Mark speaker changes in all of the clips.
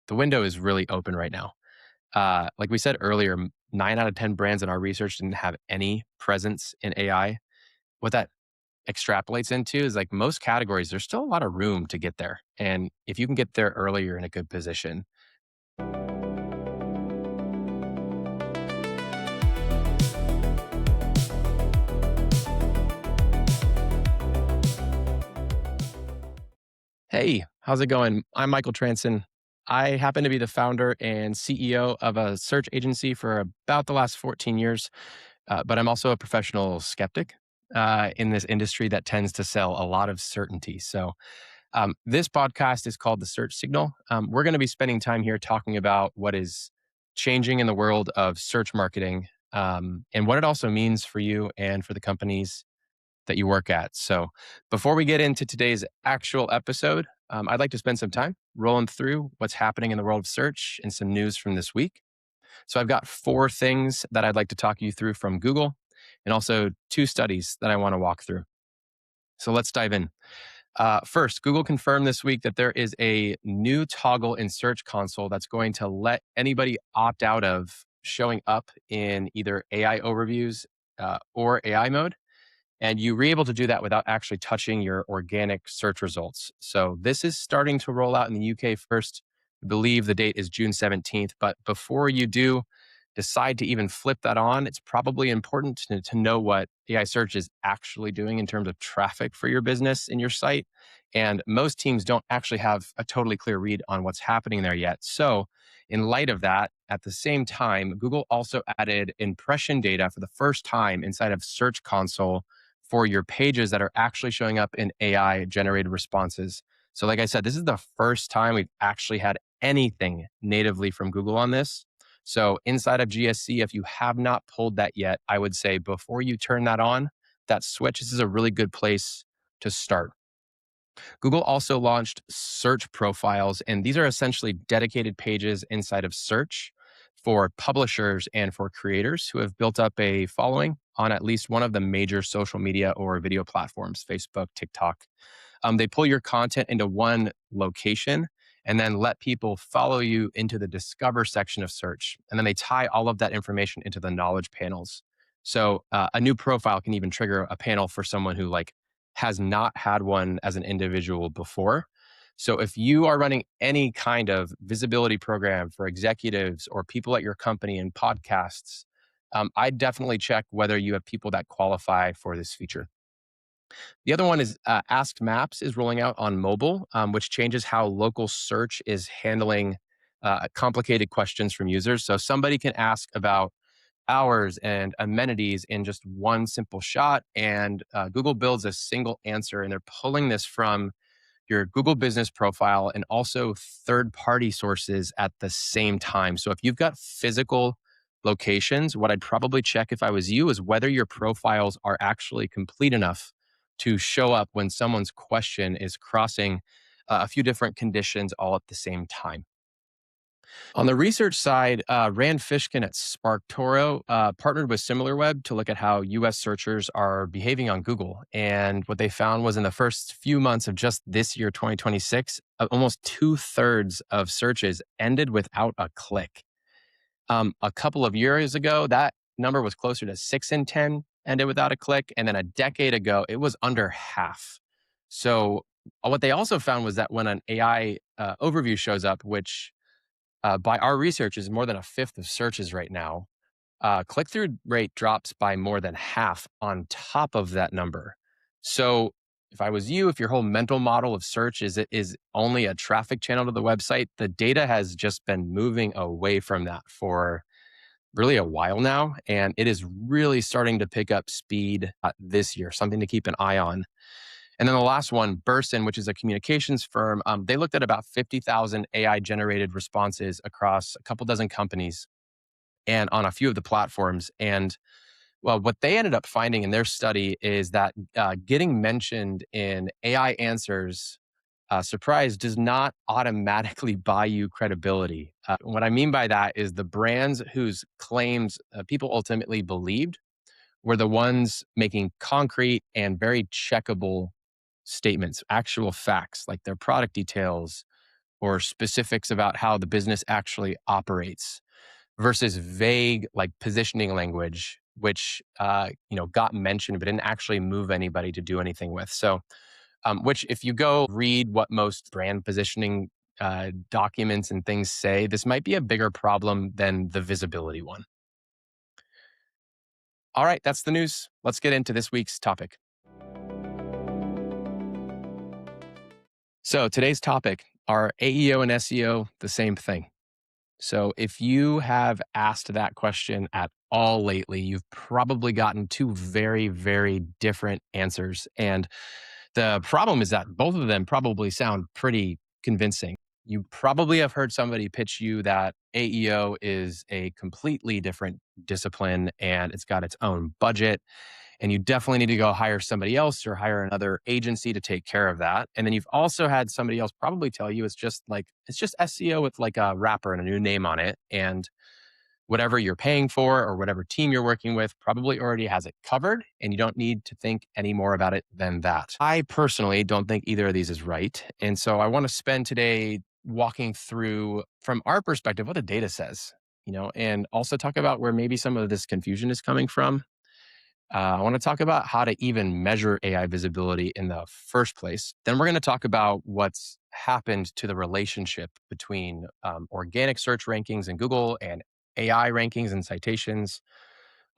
Speaker 1: the window is really open right now. Like we said earlier, 9 out of 10 brands in our research didn't have any presence in AI. What that extrapolates into is like most categories, there's still a lot of room to get there. And if you can get there early, you're in a good position. Hey, how's it going? I'm Michael Transon. I happen to be the founder and CEO of a search agency for about the last 14 years, but I'm also a professional skeptic in this industry that tends to sell a lot of certainty. So, this podcast is called The Search Signal. We're going to be spending time here talking about what is changing in the world of search marketing and what it also means for you and for the companies that you work at. So, before we get into today's actual episode, I'd like to spend some time rolling through what's happening in the world of search and some news from this week. So, I've got four things that I'd like to talk you through from Google and also two studies that I want to walk through. So, let's dive in. First, Google confirmed this week that there is a new toggle in Search Console that's going to let anybody opt out of showing up in either AI overviews or AI mode. And you were able to do that without actually touching your organic search results. So this is starting to roll out in the UK first. I believe the date is June 17th. But before you do decide to even flip that on, it's probably important to know what AI search is actually doing in terms of traffic for your business in your site. And most teams don't actually have a totally clear read on what's happening there yet. So in light of that, at the same time, Google also added impression data for the first time inside of Search Console for your pages that are actually showing up in AI generated responses. So, like I said, this is the first time we've actually had anything natively from Google on this. So, inside of GSC, if you have not pulled that yet, I would say before you turn that on, that switch, this is a really good place to start. Google also launched search profiles, and these are essentially dedicated pages inside of search for publishers and for creators who have built up a following on at least one of the major social media or video platforms, Facebook, TikTok. They pull your content into one location and then let people follow you into the discover section of search. And then they tie all of that information into the knowledge panels. So a new profile can even trigger a panel for someone who like has not had one as an individual before. So if you are running any kind of visibility program for executives or people at your company and podcasts, I'd definitely check whether you have people that qualify for this feature. The other one is Ask Maps is rolling out on mobile, which changes how local search is handling complicated questions from users. So somebody can ask about hours and amenities in just one simple shot, and Google builds a single answer, and they're pulling this from your Google business profile and also third party sources at the same time. So if you've got physical locations, what I'd probably check if I was you is whether your profiles are actually complete enough to show up when someone's question is crossing a few different conditions all at the same time. On the research side, Rand Fishkin at SparkToro partnered with SimilarWeb to look at how US searchers are behaving on Google. And what they found was in the first few months of just this year, 2026, almost two-thirds of searches ended without a click. A couple of years ago, that number was closer to 6 in 10 ended without a click. And then a decade ago, it was under half. So what they also found was that when an AI overview shows up, which by our research is more than a fifth of searches right now, click through rate drops by more than half on top of that number. So if I was you, if your whole mental model of search is only a traffic channel to the website, the data has just been moving away from that for really a while now. And it is really starting to pick up speed this year, something to keep an eye on. And then the last one, Burson, which is a communications firm, they looked at about 50,000 AI generated responses across a couple dozen companies and on a few of the platforms. And well, what they ended up finding in their study is that getting mentioned in AI answers, surprise, does not automatically buy you credibility. What I mean by that is the brands whose claims people ultimately believed were the ones making concrete and very checkable statements, actual facts, like their product details, or specifics about how the business actually operates versus vague like positioning language, which got mentioned but didn't actually move anybody to do anything with. So, which if you go read what most brand positioning documents and things say, this might be a bigger problem than the visibility one. All right, that's the news. Let's get into this week's topic. So today's topic are AEO and SEO the same thing? So if you have asked that question at all lately, you've probably gotten two very, very different answers. And the problem is that both of them probably sound pretty convincing. You probably have heard somebody pitch you that AEO is a completely different discipline and it's got its own budget. And you definitely need to go hire somebody else or hire another agency to take care of that. And then you've also had somebody else probably tell you it's just SEO with like a wrapper and a new name on it. And whatever you're paying for or whatever team you're working with probably already has it covered and you don't need to think any more about it than that. I personally don't think either of these is right. And so I want to spend today walking through from our perspective what the data says, and also talk about where maybe some of this confusion is coming from. I want to talk about how to even measure AI visibility in the first place. Then we're going to talk about what's happened to the relationship between organic search rankings in Google and AI rankings and citations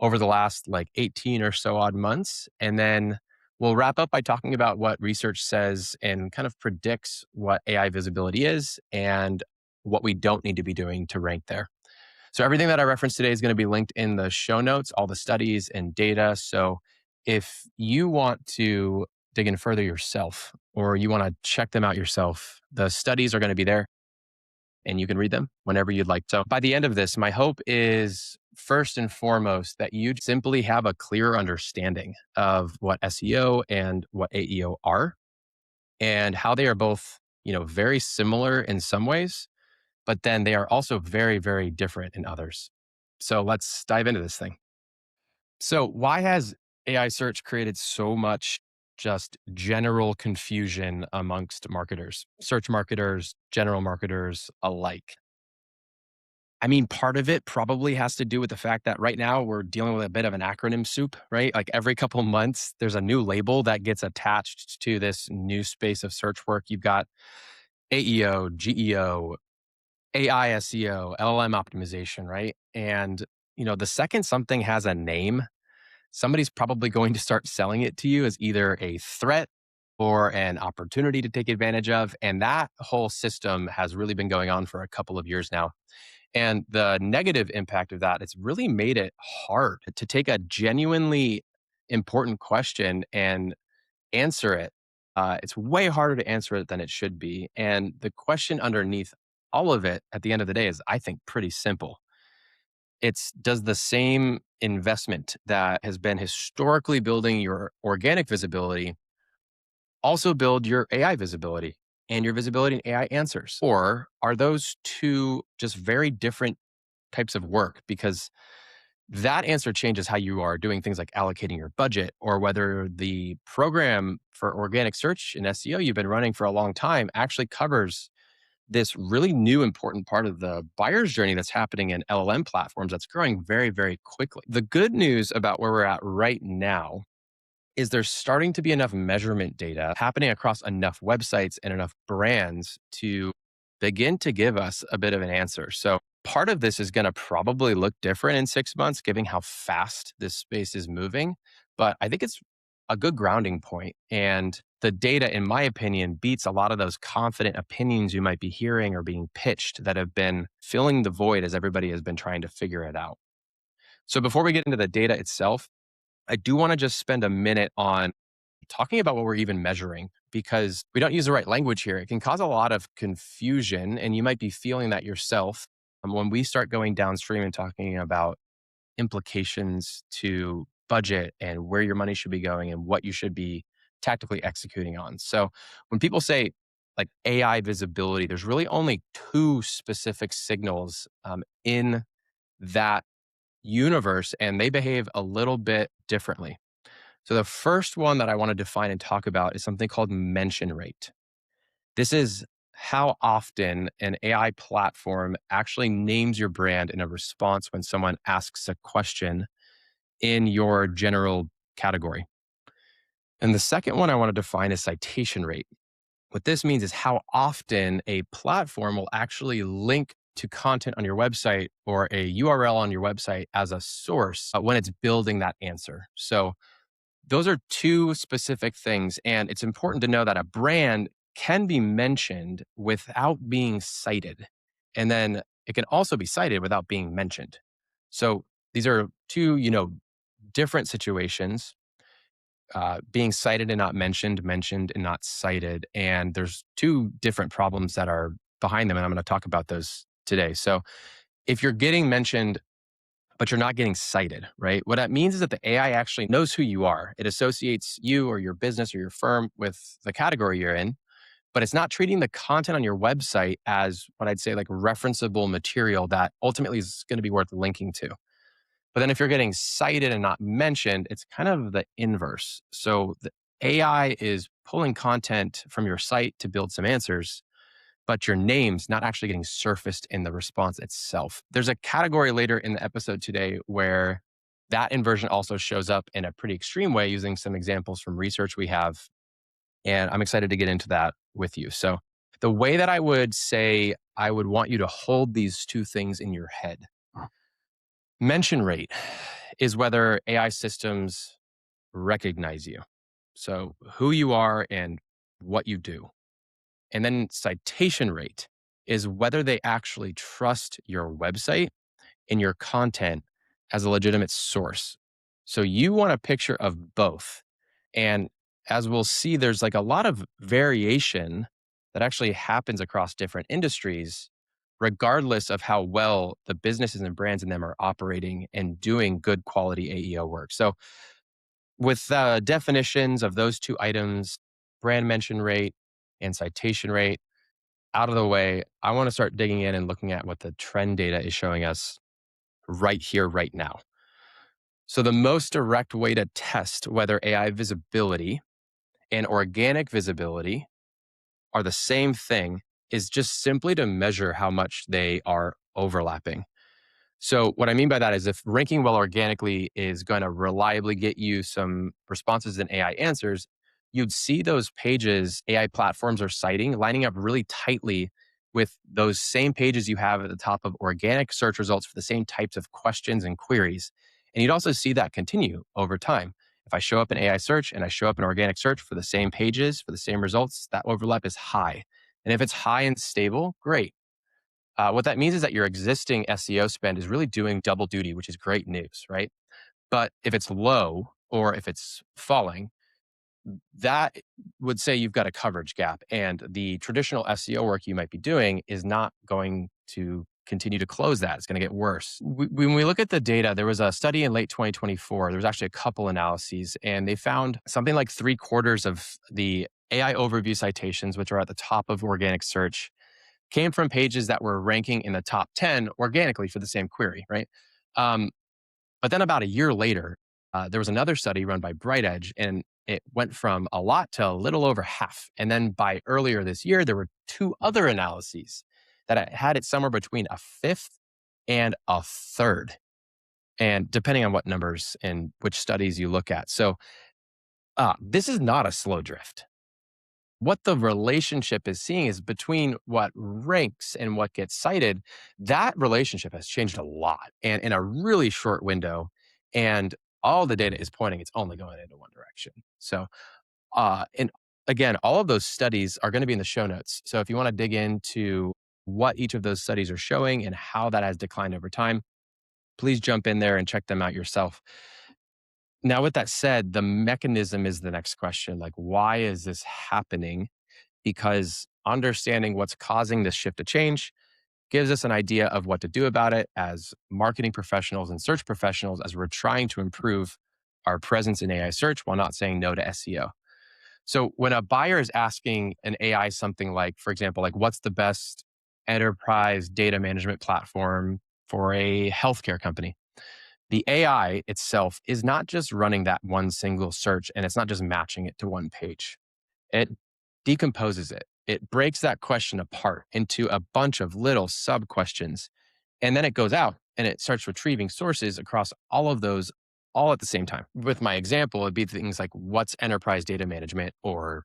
Speaker 1: over the last like 18 or so odd months. And then we'll wrap up by talking about what research says and kind of predicts what AI visibility is and what we don't need to be doing to rank there. So everything that I referenced today is going to be linked in the show notes, all the studies and data. So if you want to dig in further yourself or you want to check them out yourself, the studies are going to be there and you can read them whenever you'd like. So by the end of this, my hope is first and foremost that you simply have a clear understanding of what SEO and what AEO are and how they are both, very similar in some ways, but then they are also very, very different in others. So let's dive into this thing. So, why has AI search created so much just general confusion amongst marketers, search marketers, general marketers alike? I mean, part of it probably has to do with the fact that right now we're dealing with a bit of an acronym soup, right? Like every couple months, there's a new label that gets attached to this new space of search work. You've got AEO, GEO, AI SEO, LLM optimization, right? And, the second something has a name, somebody's probably going to start selling it to you as either a threat or an opportunity to take advantage of. And that whole system has really been going on for a couple of years now. And the negative impact of that, it's really made it hard to take a genuinely important question and answer it. It's way harder to answer it than it should be. And the question underneath all of it at the end of the day is, I think, pretty simple. It's does the same investment that has been historically building your organic visibility also build your AI visibility and your visibility in AI answers? Or are those two just very different types of work? Because that answer changes how you are doing things like allocating your budget or whether the program for organic search and SEO you've been running for a long time actually covers this really new important part of the buyer's journey that's happening in LLM platforms that's growing very, very quickly. The good news about where we're at right now is there's starting to be enough measurement data happening across enough websites and enough brands to begin to give us a bit of an answer. So part of this is going to probably look different in 6 months, given how fast this space is moving. But I think it's a good grounding point. And the data, in my opinion, beats a lot of those confident opinions you might be hearing or being pitched that have been filling the void as everybody has been trying to figure it out. So before we get into the data itself, I do want to just spend a minute on talking about what we're even measuring because we don't use the right language here. It can cause a lot of confusion, and you might be feeling that yourself when we start going downstream and talking about implications to budget and where your money should be going and what you should be tactically executing on. So when people say like AI visibility, there's really only two specific signals in that universe, and they behave a little bit differently. So the first one that I want to define and talk about is something called mention rate. This is how often an AI platform actually names your brand in a response when someone asks a question in your general category. And the second one I want to define is citation rate. What this means is how often a platform will actually link to content on your website or a URL on your website as a source when it's building that answer. So, those are two specific things. And it's important to know that a brand can be mentioned without being cited. And then it can also be cited without being mentioned. So, these are two, different situations, being cited and not mentioned, mentioned and not cited. And there's two different problems that are behind them. And I'm going to talk about those today. So if you're getting mentioned, but you're not getting cited, right? What that means is that the AI actually knows who you are. It associates you or your business or your firm with the category you're in, but it's not treating the content on your website as what I'd say like referenceable material that ultimately is going to be worth linking to. But then if you're getting cited and not mentioned, it's kind of the inverse. So the AI is pulling content from your site to build some answers, but your name's not actually getting surfaced in the response itself. There's a category later in the episode today where that inversion also shows up in a pretty extreme way using some examples from research we have. And I'm excited to get into that with you. So the way that I would say I would want you to hold these two things in your head. Mention rate is whether AI systems recognize you. So, who you are and what you do. And then citation rate is whether they actually trust your website and your content as a legitimate source. So, you want a picture of both. And as we'll see, there's like a lot of variation that actually happens across different industries, regardless of how well the businesses and brands in them are operating and doing good quality AEO work. So, with definitions of those two items, brand mention rate and citation rate out of the way, I want to start digging in and looking at what the trend data is showing us right here, right now. So, the most direct way to test whether AI visibility and organic visibility are the same thing is just simply to measure how much they are overlapping. So, what I mean by that is if ranking well organically is going to reliably get you some responses and AI answers, you'd see those pages AI platforms are citing lining up really tightly with those same pages you have at the top of organic search results for the same types of questions and queries. And you'd also see that continue over time. If I show up in AI search and I show up in organic search for the same pages, for the same results, that overlap is high. And if it's high and stable, great. What that means is that your existing SEO spend is really doing double duty, which is great news, right? But if it's low or if it's falling, that would say you've got a coverage gap. And the traditional SEO work you might be doing is not going to continue to close that. It's going to get worse. When we look at the data, there was a study in late 2024. There was actually a couple analyses, and they found something like 3/4 of the AI overview citations, which are at the top of organic search, came from pages that were ranking in the top 10 organically for the same query, right? Um, but then about a year later, there was another study run by Bright Edge, and it went from a lot to a little over half. And then by earlier this year, there were two other analyses that had it somewhere between a fifth and a third, and depending on what numbers and which studies you look at. So this is not a slow drift. What the relationship is seeing is between what ranks and what gets cited, that relationship has changed a lot and in a really short window. And all the data is pointing it's only going into one direction. So, and again, all of those studies are going to be in the show notes. So if you want to dig into what each of those studies are showing and how that has declined over time, please jump in there and check them out yourself. Now, with that said, the mechanism is the next question. Like, why is this happening? Because understanding what's causing this shift to change gives us an idea of what to do about it as marketing professionals and search professionals as we're trying to improve our presence in AI search while not saying no to SEO. So when a buyer is asking an AI something like, for example, like what's the best enterprise data management platform for a healthcare company? The AI itself is not just running that one single search and it's not just matching it to one page. It decomposes it. it breaks that question apart into a bunch of little sub questions. And then it goes out and it starts retrieving sources across all of those all at the same time. With my example, it'd be things like what's enterprise data management, or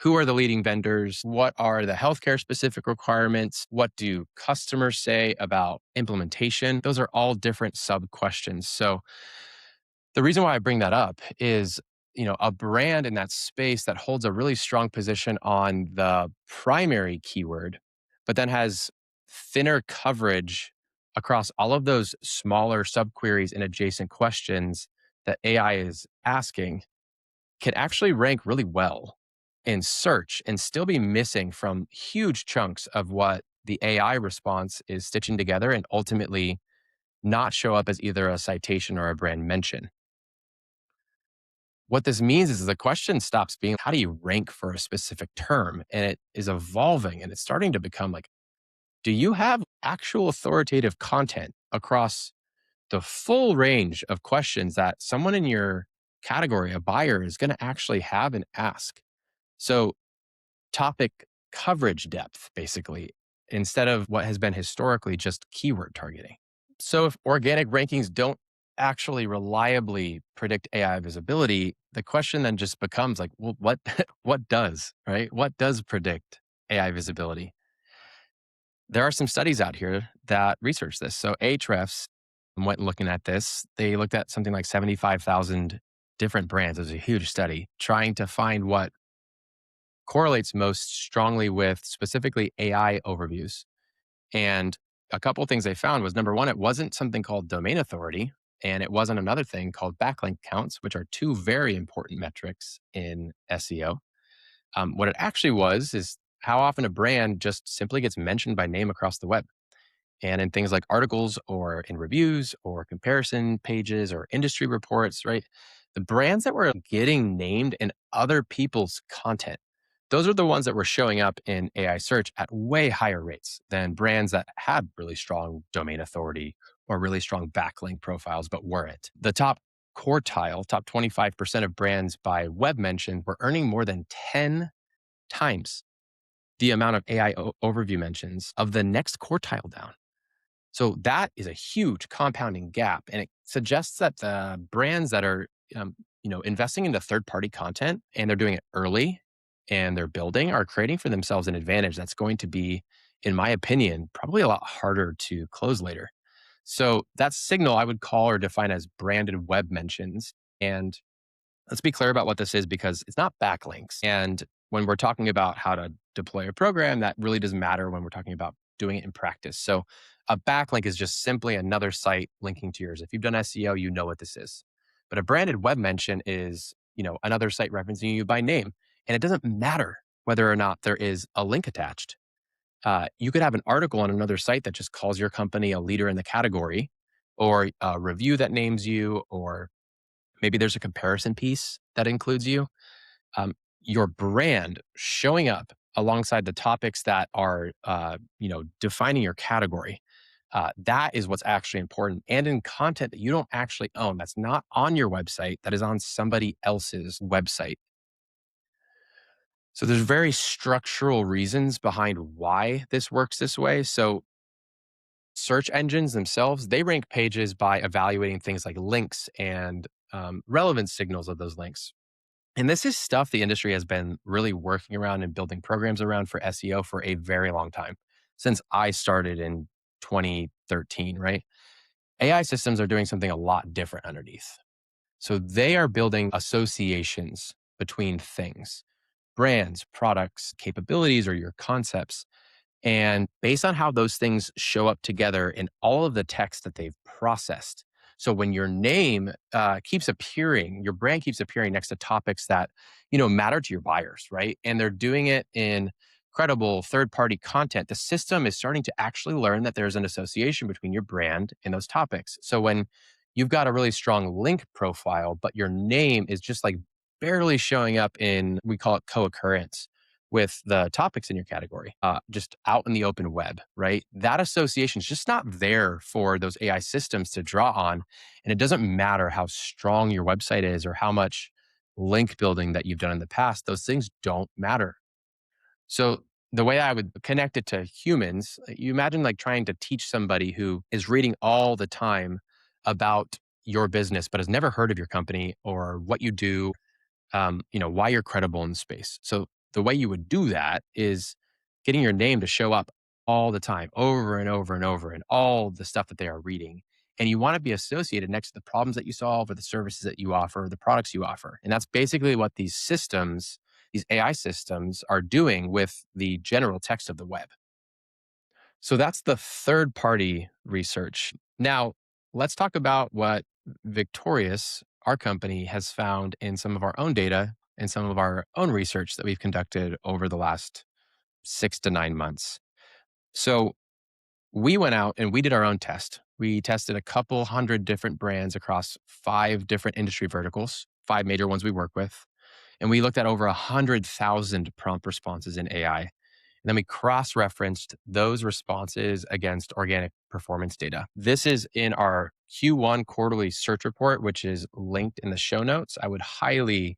Speaker 1: who are the leading vendors? What are the healthcare specific requirements? What do customers say about implementation? Those are all different sub questions. So the reason why I bring that up is, a brand in that space that holds a really strong position on the primary keyword, but then has thinner coverage across all of those smaller subqueries and adjacent questions that AI is asking, can actually rank really well in search and still be missing from huge chunks of what the AI response is stitching together, and ultimately not show up as either a citation or a brand mention. What this means is the question stops being, how do you rank for a specific term? And it is evolving and it's starting to become like, do you have actual authoritative content across the full range of questions that someone in your category, a buyer, is going to actually have and ask? So, topic coverage depth, basically, instead of what has been historically just keyword targeting. So, if organic rankings don't actually reliably predict AI visibility, the question then just becomes like, well, what what does, right? What does predict AI visibility? There are some studies out here that research this. So Ahrefs went looking at this. They looked at something like 75,000 different brands. It was a huge study trying to find what correlates most strongly with specifically AI overviews. And a couple of things they found was, number one, it wasn't something called domain authority, and it wasn't another thing called backlink counts, which are two very important metrics in SEO. What it actually was is how often a brand just simply gets mentioned by name across the web. And in things like articles or in reviews or comparison pages or industry reports, right? The brands that were getting named in other people's content, those are the ones that were showing up in AI search at way higher rates than brands that had really strong domain authority or really strong backlink profiles, but weren't. The top quartile, top 25% of brands by web mention were earning more than 10 times the amount of AI overview mentions of the next quartile down. So that is a huge compounding gap, and it suggests that the brands that are, investing into third-party content and they're doing it early and they're building are creating for themselves an advantage that's going to be, in my opinion, probably a lot harder to close later. So that signal I would call or define as branded web mentions. And let's be clear about what this is, because it's not backlinks. And when we're talking about how to deploy a program, that really doesn't matter when we're talking about doing it in practice. So a backlink is just simply another site linking to yours. If you've done SEO, you know what this is. But a branded web mention is, another site referencing you by name. And it doesn't matter whether or not there is a link attached. You could have an article on another site that just calls your company a leader in the category, or a review that names you, or maybe there's a comparison piece that includes you. um, your brand showing up alongside the topics that are, defining your category. That is what's actually important. And in content that you don't actually own, that's not on your website, that is on somebody else's website. So there's very structural reasons behind why this works this way. So search engines themselves, they rank pages by evaluating things like links and relevance signals of those links. And this is stuff the industry has been really working around and building programs around for SEO for a very long time, since I started in 2013, right? AI systems are doing something a lot different underneath. So they are building associations between things, brands, products, capabilities, or your concepts. And based on how those things show up together in all of the text that they've processed. So when your name keeps appearing, your brand keeps appearing next to topics that, matter to your buyers, right? And they're doing it in credible third-party content. The system is starting to actually learn that there's an association between your brand and those topics. So when you've got a really strong link profile, but your name is just like barely showing up in, we call it co-occurrence with the topics in your category, just out in the open web, right? That association is just not there for those AI systems to draw on. And it doesn't matter how strong your website is or how much link building that you've done in the past, those things don't matter. So the way I would connect it to humans, you imagine like trying to teach somebody who is reading all the time about your business, but has never heard of your company or what you do, why you're credible in the space. So the way you would do that is getting your name to show up all the time, over and over and over, and all the stuff that they are reading. And you want to be associated next to the problems that you solve or the services that you offer, or the products you offer. And that's basically what these systems, these AI systems, are doing with the general text of the web. So that's the third party research. Now, let's talk about what Victorious, our company, has found in some of our own data and some of our own research that we've conducted over the last 6 to 9 months. So we went out and we did our own test. We tested a couple hundred different brands across 5 different industry verticals, 5 major ones we work with. And we looked at over 100,000 prompt responses in AI. And then we cross referenced those responses against organic performance data. This is in our Q1 quarterly search report, which is linked in the show notes. I would highly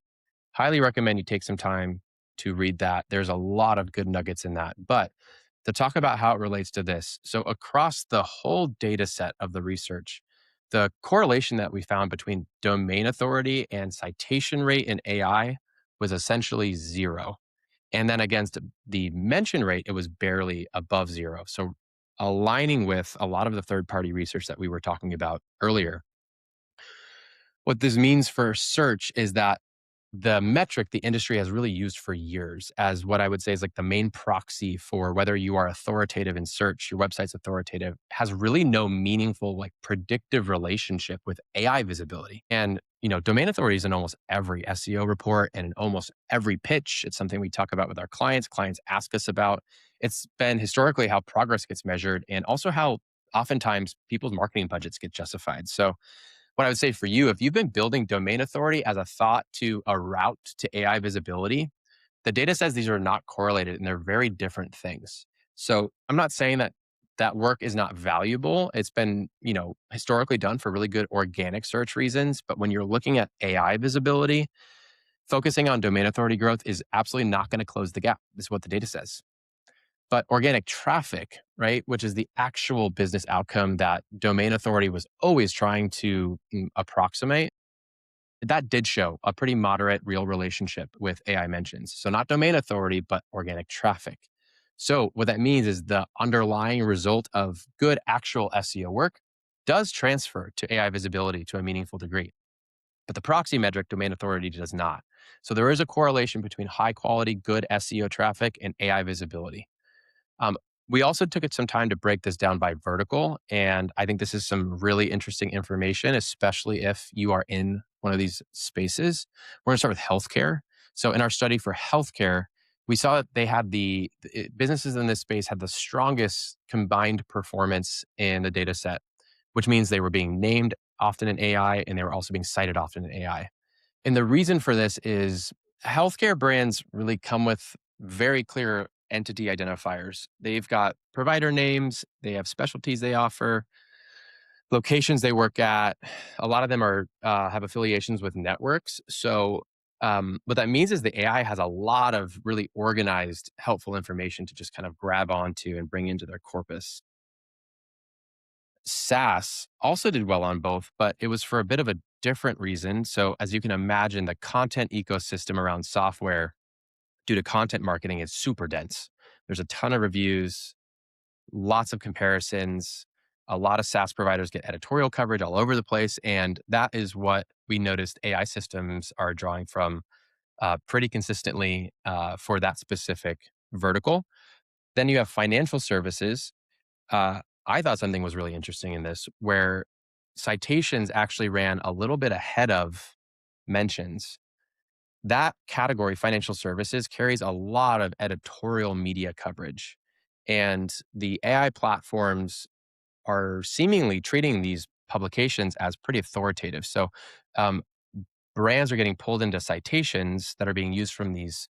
Speaker 1: recommend you take some time to read that. There's a lot of good nuggets in that. But to talk about how it relates to this, so across the whole data set of the research, the correlation that we found between domain authority and citation rate in AI was essentially zero. And then against the mention rate, it was barely above zero. So aligning with a lot of the third party research that we were talking about earlier. What this means for search is that the metric the industry has really used for years as what I would say is like the main proxy for whether you are authoritative in search, your website's authoritative, has really no meaningful, like predictive relationship with AI visibility. And, domain authority is in almost every SEO report and in almost every pitch. It's something we talk about with our clients. Clients ask us about. It's been historically how progress gets measured and also how oftentimes people's marketing budgets get justified. So what I would say for you, if you've been building domain authority as a thought to a route to AI visibility, the data says these are not correlated and they're very different things. So I'm not saying that that work is not valuable. It's been, historically done for really good organic search reasons. But when you're looking at AI visibility, focusing on domain authority growth is absolutely not going to close the gap. This is what the data says. But organic traffic, right, which is the actual business outcome that domain authority was always trying to approximate, that did show a pretty moderate real relationship with AI mentions. So not domain authority, but organic traffic. So what that means is the underlying result of good actual SEO work does transfer to AI visibility to a meaningful degree. But the proxy metric, domain authority, does not. So there is a correlation between high quality, good SEO traffic and AI visibility. Um, we also took it some time to break this down by vertical. And I think this is some really interesting information, especially if you are in one of these spaces. We're going to start with healthcare. So in our study for healthcare, we saw that they had businesses in this space had the strongest combined performance in the data set, which means they were being named often in AI and they were also being cited often in AI. And the reason for this is healthcare brands really come with very clear entity identifiers. They've got provider names, they have specialties they offer, locations they work at. A lot of them are have affiliations with networks. So what that means is the AI has a lot of really organized, helpful information to just kind of grab onto and bring into their corpus. SaaS also did well on both, but it was for a bit of a different reason. So, as you can imagine, the content ecosystem around software, due to content marketing, is super dense. There's a ton of reviews, lots of comparisons. A lot of SaaS providers get editorial coverage all over the place. And that is what we noticed AI systems are drawing from pretty consistently for that specific vertical. Then you have financial services. I thought something was really interesting in this, where citations actually ran a little bit ahead of mentions. That category, financial services, carries a lot of editorial media coverage. And the AI platforms are seemingly treating these publications as pretty authoritative. So um, brands are getting pulled into citations that are being used from these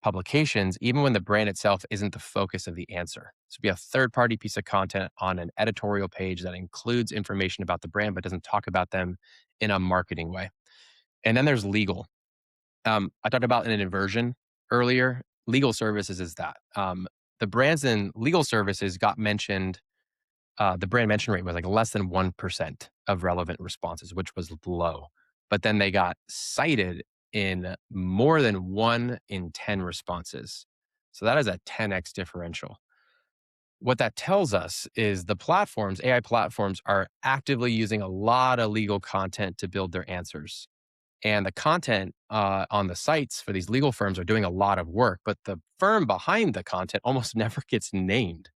Speaker 1: publications, even when the brand itself isn't the focus of the answer. So be a third party piece of content on an editorial page that includes information about the brand, but doesn't talk about them in a marketing way. And then there's legal. I talked about an inversion earlier. legal services is that the brands in legal services got mentioned. The brand mention rate was like less than 1% of relevant responses, which was low. But then they got cited in more than 1 in 10 responses. So that is a 10x differential. What that tells us is the platforms, AI platforms, are actively using a lot of legal content to build their answers. And the content on the sites for these legal firms are doing a lot of work, but the firm behind the content almost never gets named,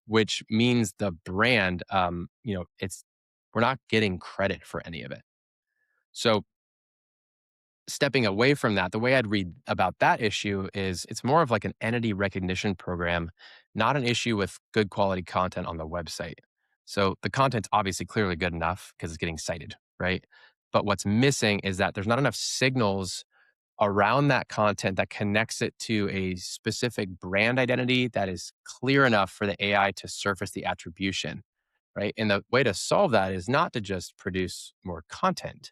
Speaker 1: which means the brand, it's we're not getting credit for any of it. So stepping away from that, the way I'd read about that issue is it's more of like an entity recognition program, not an issue with good quality content on the website. So the content's obviously clearly good enough because it's getting cited, right? But what's missing is that there's not enough signals around that content that connects it to a specific brand identity that is clear enough for the AI to surface the attribution, right? And the way to solve that is not to just produce more content,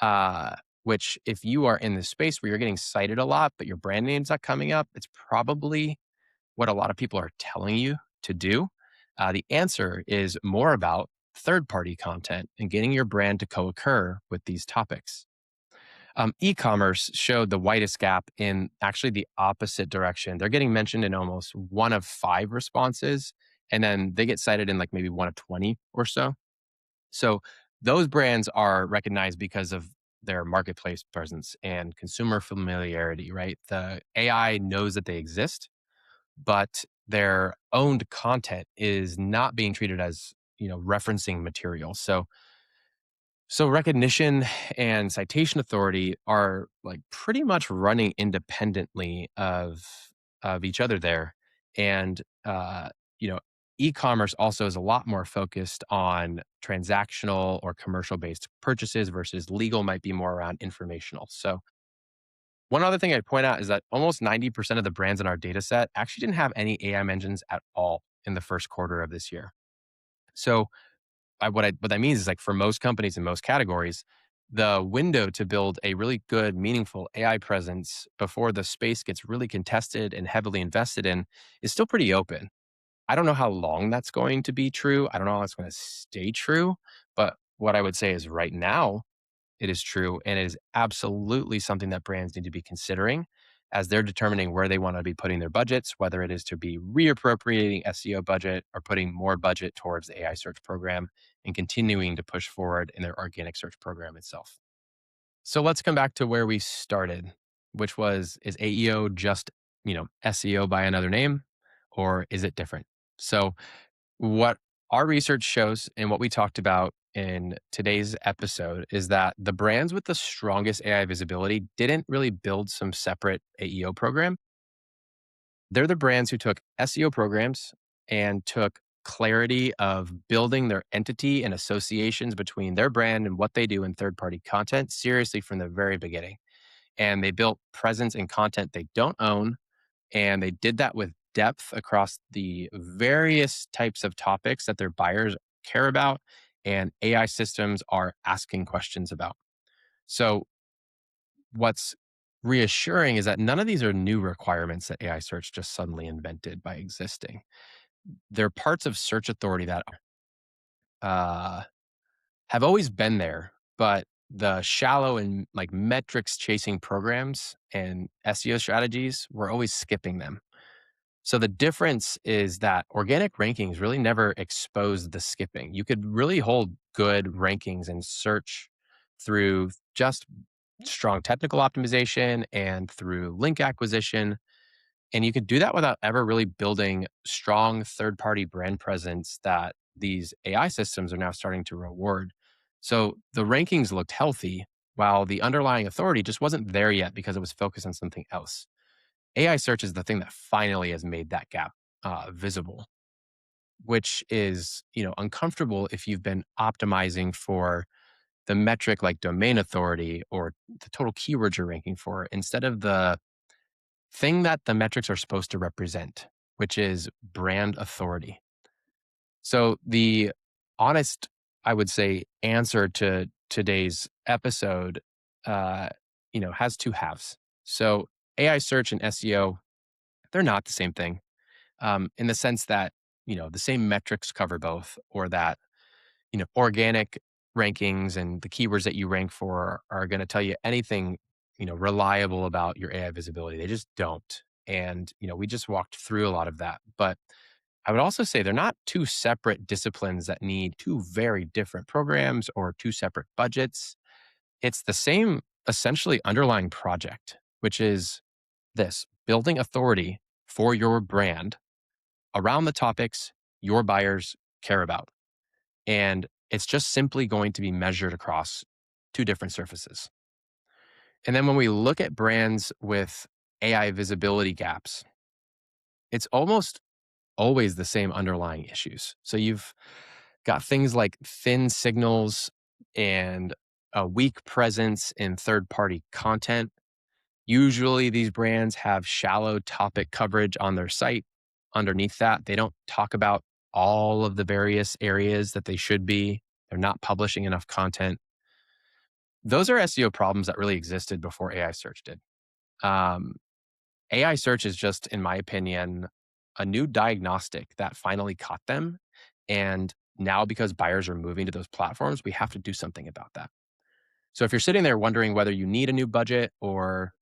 Speaker 1: uh, which if you are in the space where you're getting cited a lot, but your brand name's not coming up, it's probably what a lot of people are telling you to do. The answer is more about third party content and getting your brand to co occur with these topics. E-commerce showed the widest gap in actually the opposite direction. They're getting mentioned in almost 1 of 5 responses, and then they get cited in like maybe 1 of 20 or so. So those brands are recognized because of their marketplace presence and consumer familiarity, right? The AI knows that they exist, but their owned content is not being treated as, referencing material. So recognition and citation authority are like pretty much running independently of each other there. And you know, e-commerce also is a lot more focused on transactional or commercial based purchases versus legal might be more around informational. So one other thing I'd point out is that almost 90% of the brands in our data set actually didn't have any AI mentions at all in the first quarter of this year. So what that means is like for most companies in most categories, the window to build a really good, meaningful AI presence before the space gets really contested and heavily invested in is still pretty open. I don't know how long that's going to be true. I don't know how it's going to stay true. But what I would say is right now, it is true. And it is absolutely something that brands need to be considering as they're determining where they want to be putting their budgets, whether it is to be reappropriating SEO budget or putting more budget towards the AI search program and continuing to push forward in their organic search program itself. So let's come back to where we started, which was is AEO just, SEO by another name or is it different? So what our research shows and what we talked about in today's episode is that the brands with the strongest AI visibility didn't really build some separate AEO program. They're the brands who took SEO programs and took clarity of building their entity and associations between their brand and what they do in third party content seriously from the very beginning. And they built presence and content they don't own, and they did that with depth across the various types of topics that their buyers care about and AI systems are asking questions about. So, what's reassuring is that none of these are new requirements that AI search just suddenly invented by existing. They're parts of search authority that uh, have always been there, but the shallow and like metrics chasing programs and SEO strategies were always skipping them. So the difference is that organic rankings really never exposed the skipping. You could really hold good rankings and search through just strong technical optimization and through link acquisition. And you could do that without ever really building strong third party brand presence that these AI systems are now starting to reward. So the rankings looked healthy while the underlying authority just wasn't there yet because it was focused on something else. AI search is the thing that finally has made that gap visible, which is uncomfortable if you've been optimizing for the metric like domain authority or the total keywords you're ranking for instead of the thing that the metrics are supposed to represent, which is brand authority. So the honest, I would say, answer to today's episode, has two halves. So AI search and SEO they're not the same thing, in the sense that, the same metrics cover both, or that, organic rankings and the keywords that you rank for are going to tell you anything, reliable about your AI visibility. They just don't. And, we just walked through a lot of that. But I would also say they're not two separate disciplines that need two very different programs or two separate budgets. It's the same essentially underlying project, which is this: building authority for your brand around the topics your buyers care about. And it's just simply going to be measured across two different surfaces. And then when we look at brands with AI visibility gaps, it's almost always the same underlying issues. So you've got things like thin signals and a weak presence in third party content. Usually, these brands have shallow topic coverage on their site. Underneath that, they don't talk about all of the various areas that they should be. They're not publishing enough content. Those are SEO problems that really existed before AI search did. Um, AI search is just, in my opinion, a new diagnostic that finally caught them. And now, because buyers are moving to those platforms, we have to do something about that. So if you're sitting there wondering whether you need a new budget or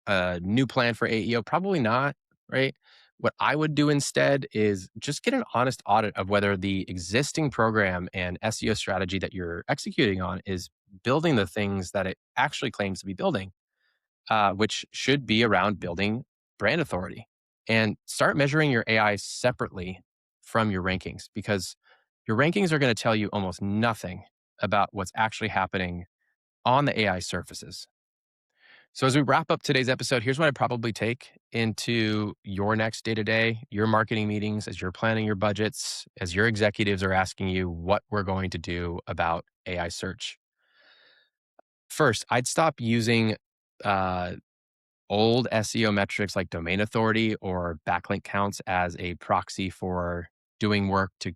Speaker 1: a new plan for AEO, probably not, right? What I would do instead is just get an honest audit of whether the existing program and SEO strategy that you're executing on is building the things that it actually claims to be building, which should be around building brand authority. And start measuring your AI separately from your rankings, because your rankings are going to tell you almost nothing about what's actually happening on the AI surfaces. So, as we wrap up today's episode, here's what I'd probably take into your next day to day, your marketing meetings, as you're planning your budgets, as your executives are asking you what we're going to do about AI search. First, I'd stop using uh, old SEO metrics like domain authority or backlink counts as a proxy for doing work to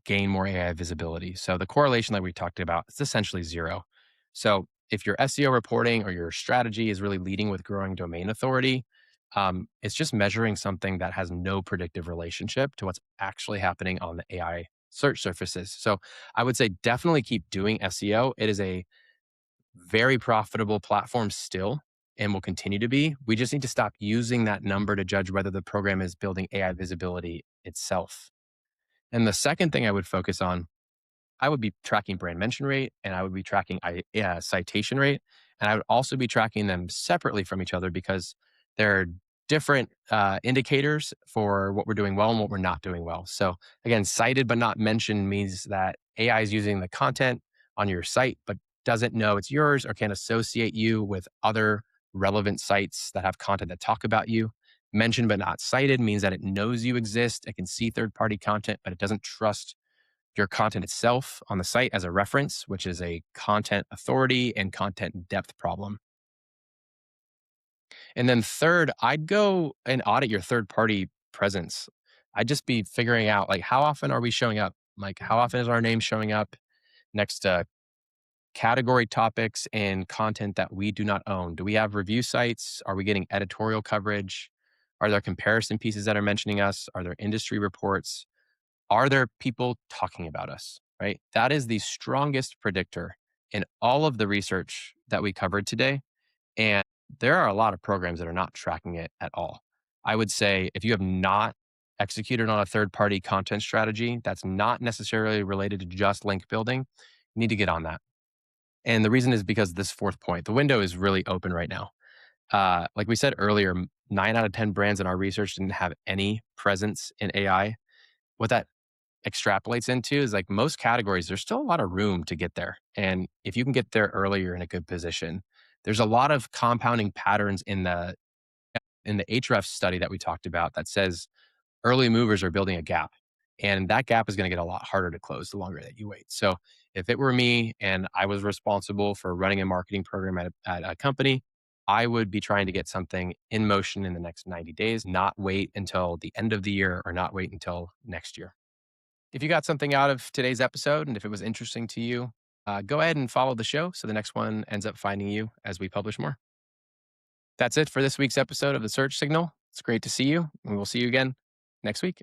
Speaker 1: gain more AI visibility. So the correlation that we talked about is essentially zero. So if your SEO reporting or your strategy is really leading with growing domain authority, it's just measuring something that has no predictive relationship to what's actually happening on the AI search surfaces. So I would say definitely keep doing SEO. It is a very profitable platform still and will continue to be. We just need to stop using that number to judge whether the program is building AI visibility itself. And the second thing I would focus on, I would be tracking brand mention rate, and I would be tracking citation rate. And I would also be tracking them separately from each other, because they're different indicators for what we're doing well and what we're not doing well. So again, cited but not mentioned means that AI is using the content on your site, but doesn't know it's yours or can't associate you with other relevant sites that have content that talk about you. Mentioned but not cited means that it knows you exist. It can see third party content, but it doesn't trust your content itself on the site as a reference, which is a content authority and content depth problem. And then third, I'd go and audit your third party presence. I'd just be figuring out, like, how often are we showing up? Like, how often is our name showing up next to category topics and content that we do not own? Do we have review sites? Are we getting editorial coverage? Are there comparison pieces that are mentioning us? Are there industry reports? Are there people talking about us, right? That is the strongest predictor in all of the research that we covered today. And there are a lot of programs that are not tracking it at all. I would say if you have not executed on a third party content strategy that's not necessarily related to just link building, you need to get on that. And the reason is because this fourth point, the window is really open right now. Like we said earlier, 9 out of 10 brands in our research didn't have any presence in AI. What that extrapolates into is, like, most categories, there's still a lot of room to get there. And if you can get there early, you're in a good position. There's a lot of compounding patterns in the Href study that we talked about that says early movers are building a gap. And that gap is going to get a lot harder to close the longer that you wait. So if it were me and I was responsible for running a marketing program at a company, I would be trying to get something in motion in the next 90 days, not wait until the end of the year or not wait until next year. If you got something out of today's episode and if it was interesting to you, go ahead and follow the show so the next one ends up finding you as we publish more. That's it for this week's episode of The Search Signal. It's great to see you, and we'll see you again next week.